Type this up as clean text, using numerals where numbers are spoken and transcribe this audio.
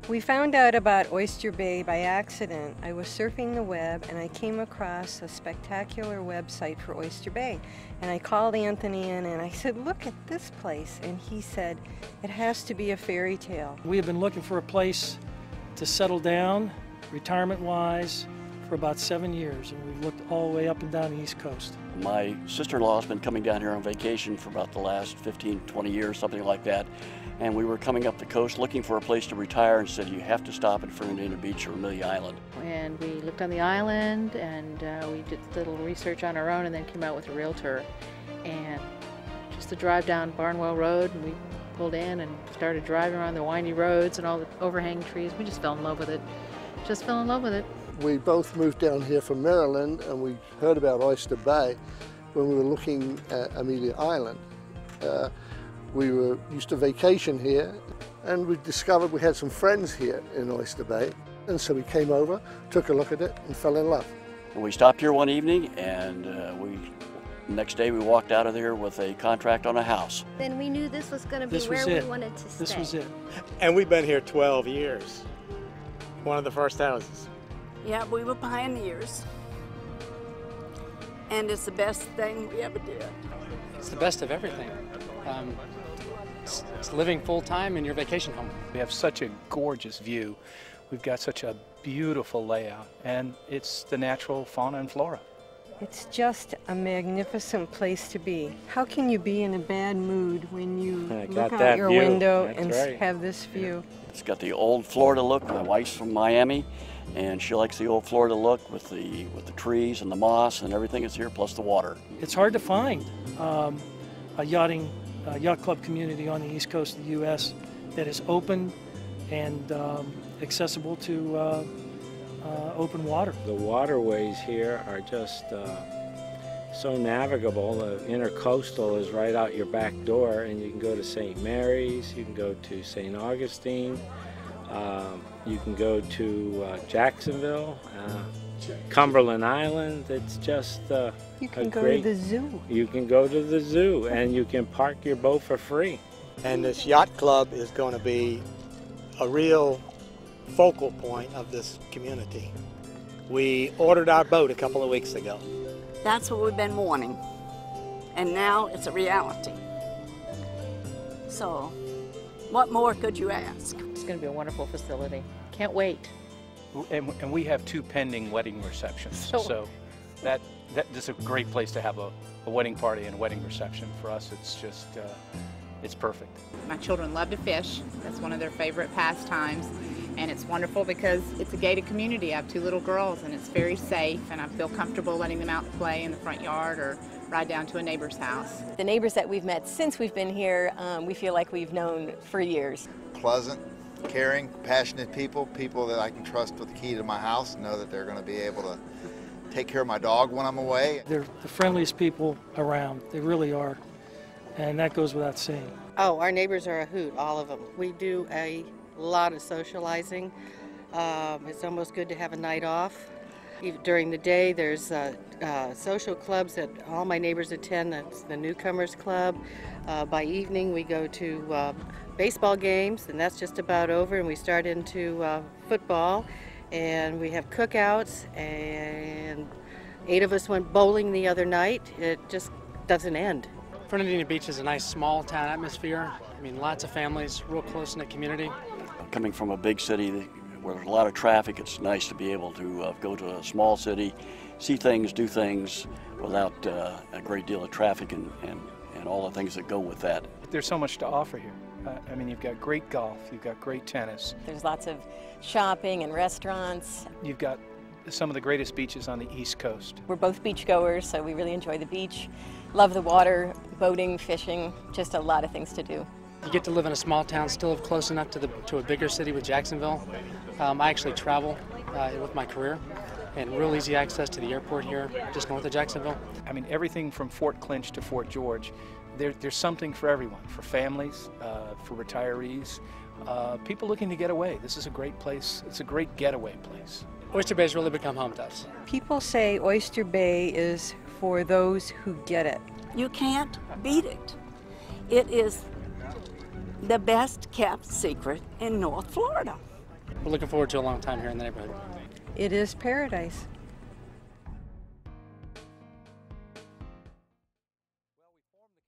We found out about Oyster Bay by accident. I was surfing the web and I came across a spectacular website for Oyster Bay. And I called Anthony in and I said, look at this place. And he said, it has to be a fairy tale. We have been looking for a place to settle down, retirement-wise, for about 7 years. And we've looked all the way up and down the East Coast. My sister-in-law has been coming down here on vacation for about the last 15, 20 years, something like that. And we were coming up the coast looking for a place to retire and said, you have to stop at Fernandina Beach or Amelia Island. And we looked on the island and we did a little research on our own and then came out with a realtor. And just to drive down Barnwell Road, and we pulled in and started driving around the windy roads and all the overhanging trees. We just fell in love with it. Just fell in love with it. We both moved down here from Maryland and we heard about Oyster Bay when we were looking at Amelia Island. We were used to vacation here and we discovered we had some friends here in Oyster Bay. And so we came over, took a look at it and fell in love. We stopped here one evening and next day we walked out of there with a contract on a house. Then we knew this was going to be where we wanted to stay. This was it. And we've been here 12 years. One of the first houses. Yeah, we were pioneers. And it's the best thing we ever did. It's the best of everything. It's living full-time in your vacation home. We have such a gorgeous view. We've got such a beautiful layout, and it's the natural fauna and flora. It's just a magnificent place to be. How can you be in a bad mood when you look out your window and have this view? It's got the old Florida look. My wife's from Miami, and she likes the old Florida look with the trees and the moss and everything that's here, plus the water. It's hard to find a yacht club community on the East Coast of the U.S. that is open and accessible to open water. The waterways here are just so navigable. The intercoastal is right out your back door, and you can go to St. Mary's, you can go to St. Augustine, you can go to Jacksonville, Cumberland Island. It's just you can go to the zoo. You can go to the zoo, and you can park your boat for free. And this yacht club is going to be a real focal point of this community. We ordered our boat a couple of weeks ago. That's what we've been wanting. And now it's a reality. So, what more could you ask? It's going to be a wonderful facility. Can't wait. And we have 2 pending wedding receptions, so that is a great place to have a wedding party and a wedding reception. For us, it's just, it's perfect. My children love to fish. That's one of their favorite pastimes. And it's wonderful because it's a gated community. I have 2 little girls and it's very safe, and I feel comfortable letting them out to play in the front yard or ride down to a neighbor's house. The neighbors that we've met since we've been here, we feel like we've known for years. Pleasant, caring, passionate people that I can trust with the key to my house and know that they're going to be able to take care of my dog when I'm away. They're the friendliest people around. They really are. And that goes without saying. Oh, our neighbors are a hoot, all of them. We do a lot of socializing. It's almost good to have a night off. Even during the day, there's social clubs that all my neighbors attend. That's the Newcomers Club. By evening, we go to baseball games, and that's just about over, and we start into football, and we have cookouts, and 8 of us went bowling the other night. It just doesn't end. Fernandina Beach is a nice small town atmosphere. I mean, lots of families, real close-knit community. Coming from a big city where there's a lot of traffic, it's nice to be able to go to a small city, see things, do things without a great deal of traffic and all the things that go with that. There's so much to offer here. I mean, you've got great golf, you've got great tennis. There's lots of shopping and restaurants. You've got some of the greatest beaches on the East Coast. We're both beach goers, so we really enjoy the beach. Love the water, boating, fishing, just a lot of things to do. You get to live in a small town, still live close enough to a bigger city with Jacksonville. I actually travel with my career, and real easy access to the airport here, just north of Jacksonville. I mean, everything from Fort Clinch to Fort George, there's something for everyone, for families, for retirees, people looking to get away. This is a great place. It's a great getaway place. Oyster Bay has really become home to us. People say Oyster Bay is for those who get it. You can't beat it. It is the best kept secret in North Florida. we're looking forward to a long time here in the neighborhood. It is paradise.